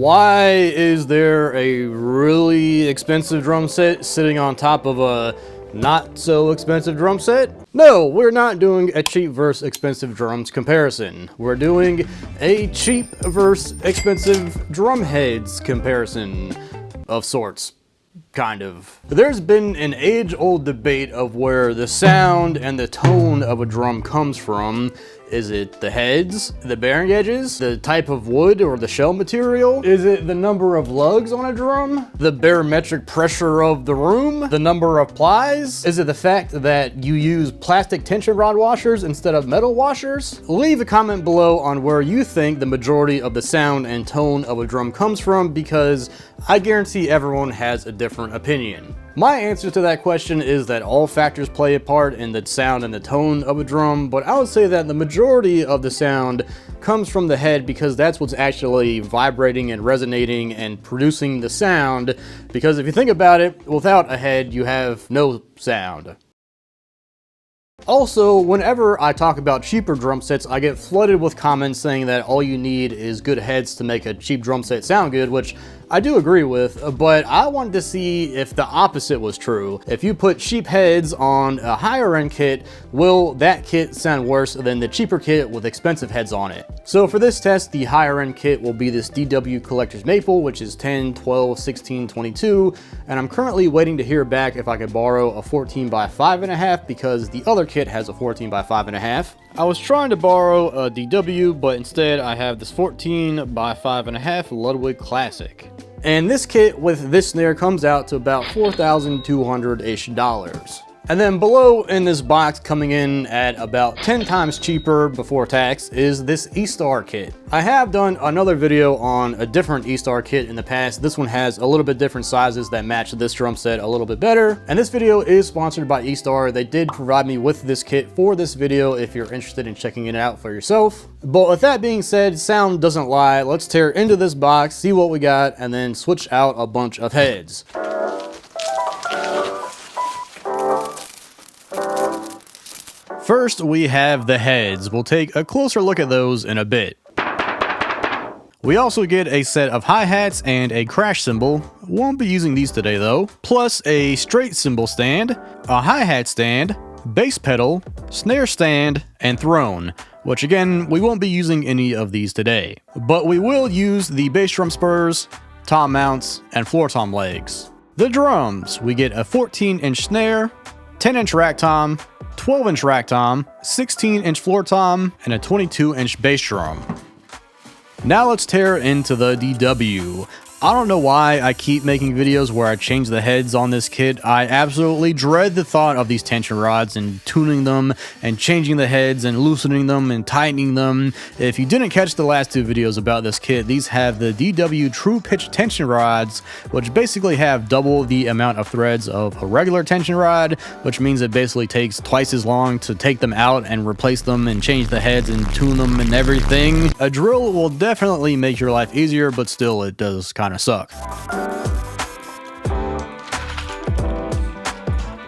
Why is there a really expensive drum set sitting on top of a not so expensive drum set? No, we're not doing a cheap versus expensive drums comparison. We're doing a cheap versus expensive drum heads comparison of sorts. Kind of. There's been an age-old debate of where the sound and the tone of a drum comes from. Is it the heads, the bearing edges, the type of wood or the shell material? Is it the number of lugs on a drum? The barometric pressure of the room? The number of plies? Is it the fact that you use plastic tension rod washers instead of metal washers? Leave a comment below on where you think the majority of the sound and tone of a drum comes from, because I guarantee everyone has a different opinion. My answer to that question is that all factors play a part in the sound and the tone of a drum, but I would say that the majority of the sound comes from the head, because that's what's actually vibrating and resonating and producing the sound. Because if you think about it, without a head, you have no sound. Also, whenever I talk about cheaper drum sets, I get flooded with comments saying that all you need is good heads to make a cheap drum set sound good, which I do agree with, but I wanted to see if the opposite was true. If you put cheap heads on a higher end kit, will that kit sound worse than the cheaper kit with expensive heads on it? So for this test, the higher end kit will be this DW Collector's Maple, which is 10, 12, 16, 22, and I'm currently waiting to hear back if I could borrow a 14 by 5.5, because the other kit has a 14 by 5.5. I was trying to borrow a DW, but instead I have this 14 by 5.5 Ludwig Classic. And this kit with this snare comes out to about $4,200-ish. And then below in this box, coming in at about 10 times cheaper before tax, is this E-Star kit. I have done another video on a different E-Star kit in the past. This one has a little bit different sizes that match this drum set a little bit better. And this video is sponsored by E-Star. They did provide me with this kit for this video if you're interested in checking it out for yourself. But with that being said, sound doesn't lie. Let's tear into this box, see what we got, and then switch out a bunch of heads. First, we have the heads. We'll take a closer look at those in a bit. We also get a set of hi-hats and a crash cymbal. Won't be using these today though. Plus a straight cymbal stand, a hi-hat stand, bass pedal, snare stand, and throne. Which again, we won't be using any of these today. But we will use the bass drum spurs, tom mounts, and floor tom legs. The drums, we get a 14-inch snare, 10-inch rack tom, 12-inch rack tom, 16-inch floor tom, and a 22-inch bass drum. Now let's tear into the DW. I don't know why I keep making videos where I change the heads on this kit. I absolutely dread the thought of these tension rods and tuning them and changing the heads and loosening them and tightening them. If you didn't catch the last two videos about this kit, these have the DW True Pitch tension rods, which basically have double the amount of threads of a regular tension rod, which means it basically takes twice as long to take them out and replace them and change the heads and tune them and everything. A drill will definitely make your life easier, but still it does kind of suck.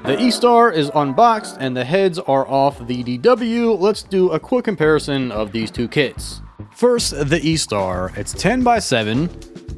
The E-Star is unboxed and the heads are off the DW. Let's do a quick comparison of these two kits. First, the E-Star. It's 10 by 7,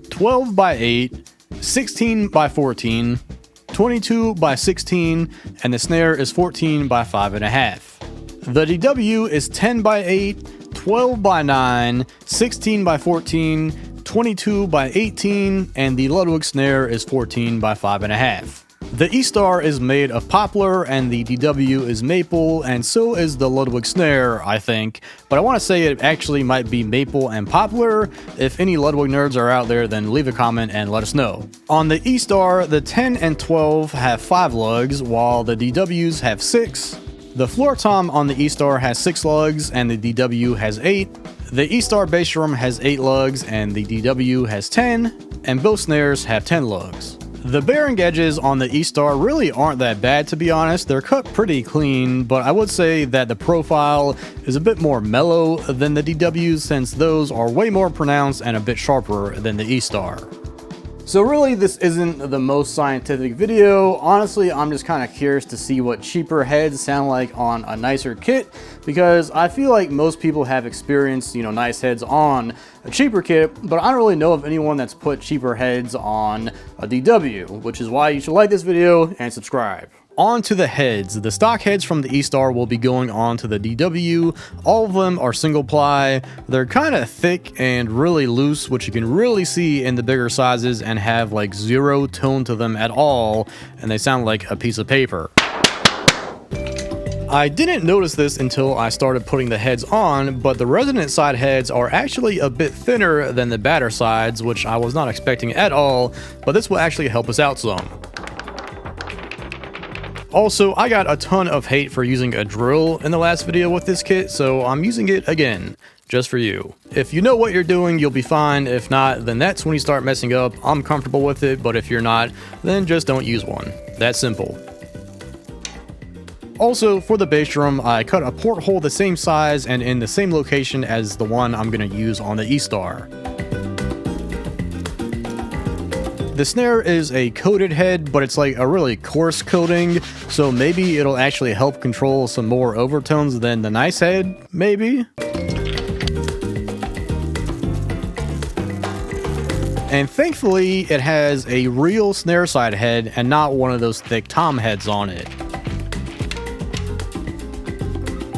12 by 8, 16 by 14, 22 by 16, and the snare is 14 by 5.5. The DW is 10 by 8, 12 by 9, 16 by 14, 22 by 18, and the Ludwig snare is 14 by 5.5. The E-Star is made of poplar and the DW is maple, and so is the Ludwig snare, I think. But I want to say it actually might be maple and poplar. If any Ludwig nerds are out there, then leave a comment and let us know. On the E-Star, the 10 and 12 have 5 lugs, while the DWs have 6. The floor tom on the E-Star has 6 lugs and the DW has 8. The E-Star bass drum has 8 lugs and the DW has 10, and both snares have 10 lugs. The bearing edges on the E-Star really aren't that bad, to be honest. They're cut pretty clean, but I would say that the profile is a bit more mellow than the DWs, since those are way more pronounced and a bit sharper than the E-Star. So really, this isn't the most scientific video. Honestly, I'm just kind of curious to see what cheaper heads sound like on a nicer kit, because I feel like most people have experienced, nice heads on a cheaper kit, but I don't really know of anyone that's put cheaper heads on a DW, which is why you should like this video and subscribe. On to the heads. The stock heads from the E-Star will be going on to the DW. All of them are single ply. They're kind of thick and really loose, which you can really see in the bigger sizes, and have like zero tone to them at all, and they sound like a piece of paper. I didn't notice this until I started putting the heads on, but the resonant side heads are actually a bit thinner than the batter sides, which I was not expecting at all, but this will actually help us out some. Also, I got a ton of hate for using a drill in the last video with this kit, so I'm using it again, just for you. If you know what you're doing, you'll be fine. If not, then that's when you start messing up. I'm comfortable with it, but if you're not, then just don't use one. That simple. Also, for the bass drum, I cut a porthole the same size and in the same location as the one I'm going to use on the E-Star. The snare is a coated head, but it's like a really coarse coating, so maybe it'll actually help control some more overtones than the nice head, maybe? And thankfully, it has a real snare side head and not one of those thick tom heads on it.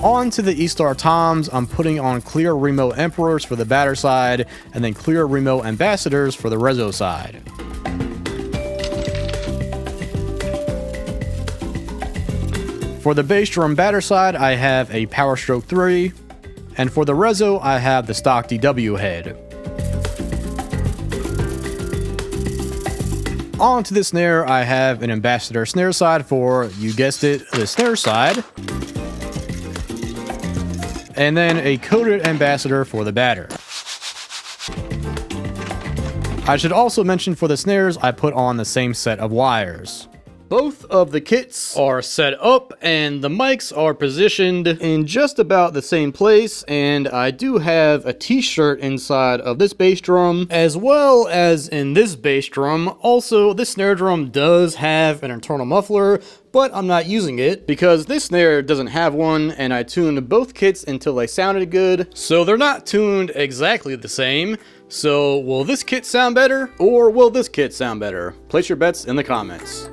On to the E-Star toms, I'm putting on clear Remo Emperors for the batter side, and then clear Remo Ambassadors for the reso side. For the bass drum batter side, I have a Powerstoke 3, and for the reso, I have the stock DW head. On to the snare, I have an Ambassador snare side for, you guessed it, the snare side, and then a coated Ambassador for the batter. I should also mention for the snares, I put on the same set of wires. Both of the kits are set up and the mics are positioned in just about the same place, and I do have a t-shirt inside of this bass drum as well as in this bass drum. Also, this snare drum does have an internal muffler, but I'm not using it because this snare doesn't have one, and I tuned both kits until they sounded good, so they're not tuned exactly the same. So will this kit sound better, or will this kit sound better? Place your bets in the comments.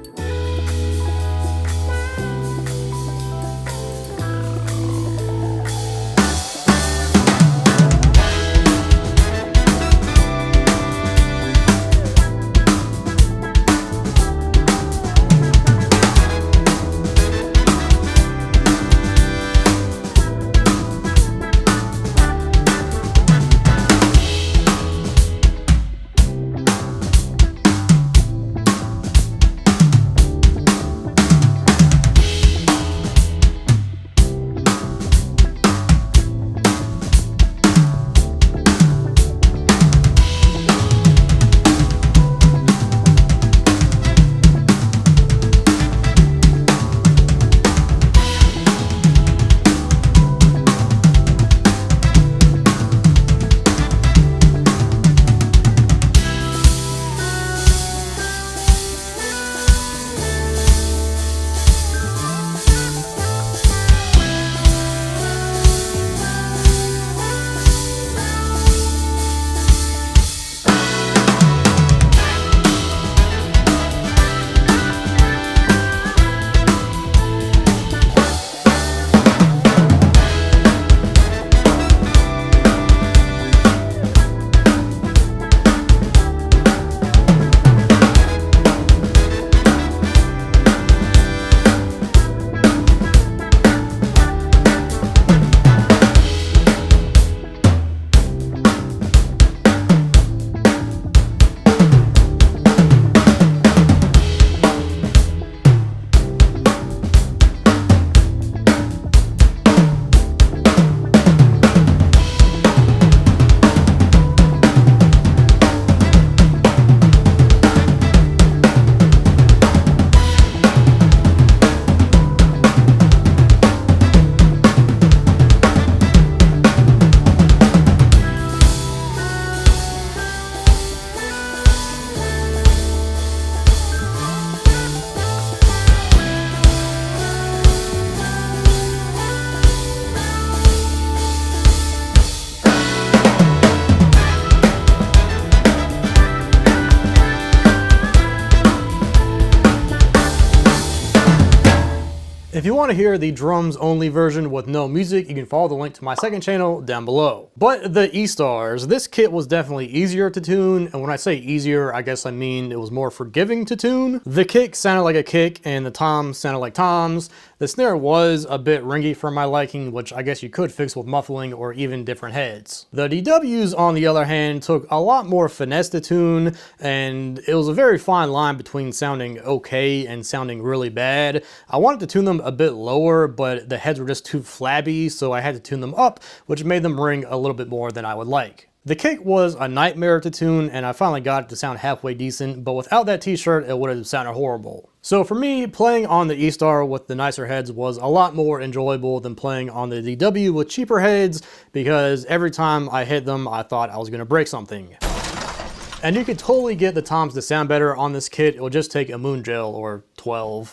If you want to hear the drums only version with no music, you can follow the link to my second channel down below. But the E-Stars, this kit was definitely easier to tune, and when I say easier, I guess I mean it was more forgiving to tune. The kick sounded like a kick, and the toms sounded like toms. The snare was a bit ringy for my liking, which I guess you could fix with muffling or even different heads. The DWs, on the other hand, took a lot more finesse to tune, and it was a very fine line between sounding okay and sounding really bad. I wanted to tune them a bit lower, but the heads were just too flabby, so I had to tune them up, which made them ring a little bit more than I would like. The kick was a nightmare to tune, and I finally got it to sound halfway decent, but without that t-shirt, it would have sounded horrible. So for me, playing on the E-Star with the nicer heads was a lot more enjoyable than playing on the DW with cheaper heads, because every time I hit them, I thought I was going to break something. And you could totally get the toms to sound better on this kit. It will just take a moon gel or 12.